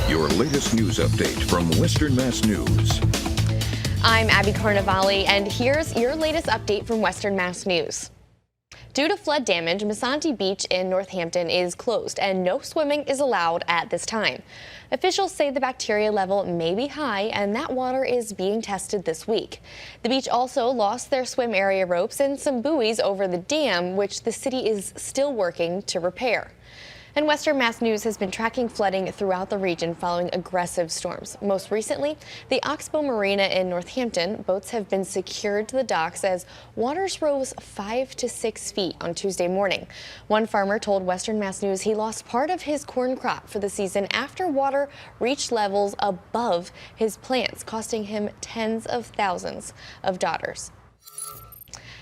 your latest news update from Western Mass News. I'm Abby Carnevale, and here's your latest update from Western Mass News. Due to flood damage, Masanti Beach in Northampton is closed and no swimming is allowed at this time. Officials say the bacteria level may be high and that water is being tested this week. The beach also lost their swim area ropes and some buoys over the dam, which the city is still working to repair. And Western Mass News has been tracking flooding throughout the region following aggressive storms. Most recently, the Oxbow Marina in Northampton. Boats have been secured to the docks as waters rose 5 to 6 feet on Tuesday morning. One farmer told Western Mass News he lost part of his corn crop for the season after water reached levels above his plants, costing him tens of thousands of dollars.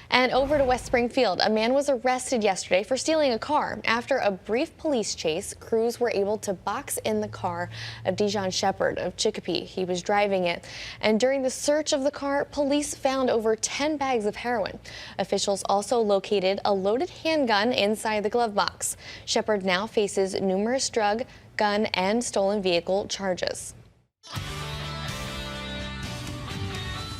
And over to West Springfield, a man was arrested yesterday for stealing a car. After a brief police chase, crews were able to box in the car of Dijon Shepard of Chicopee. He was driving it, and during the search of the car, police found over 10 bags of heroin. Officials also located a loaded handgun inside the glove box. Shepard now faces numerous drug, gun, and stolen vehicle charges.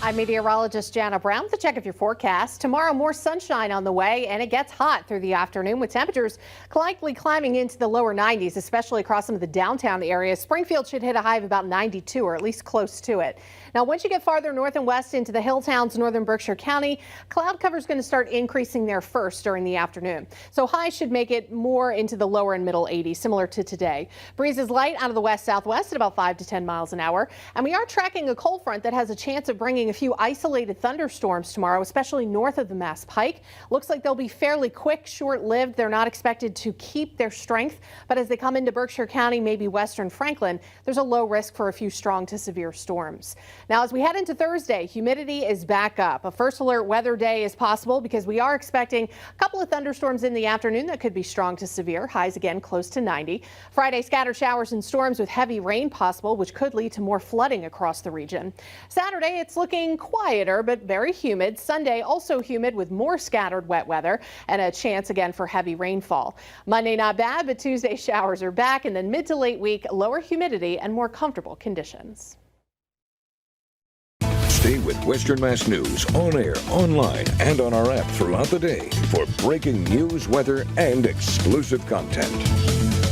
I'm meteorologist Jana Brown with a check of your forecast. Tomorrow, more sunshine on the way, and it gets hot through the afternoon with temperatures likely climbing into the lower 90s, especially across some of the downtown areas. Springfield should hit a high of about 92, or at least close to it. Now, once you get farther north and west into the hill towns, northern Berkshire County, cloud cover is going to start increasing there first during the afternoon. So highs should make it more into the lower and middle 80s, similar to today. Breeze is light out of the west-southwest at about 5 to 10 miles an hour. And we are tracking a cold front that has a chance of bringing a few isolated thunderstorms tomorrow, especially north of the Mass Pike. Looks like they'll be fairly quick, short-lived. They're not expected to keep their strength, but as they come into Berkshire County, maybe western Franklin, there's a low risk for a few strong to severe storms. Now, as we head into Thursday, humidity is back up. A first alert weather day is possible because we are expecting a couple of thunderstorms in the afternoon that could be strong to severe. Highs again close to 90. Friday, scattered showers and storms with heavy rain possible, which could lead to more flooding across the region. Saturday, it's looking quieter but very humid. Sunday, also humid with more scattered wet weather and a chance again for heavy rainfall. Monday, not bad, but Tuesday showers are back, and then mid to late week, lower humidity and more comfortable conditions. Stay with Western Mass News on air, online, and on our app throughout the day for breaking news, weather, and exclusive content.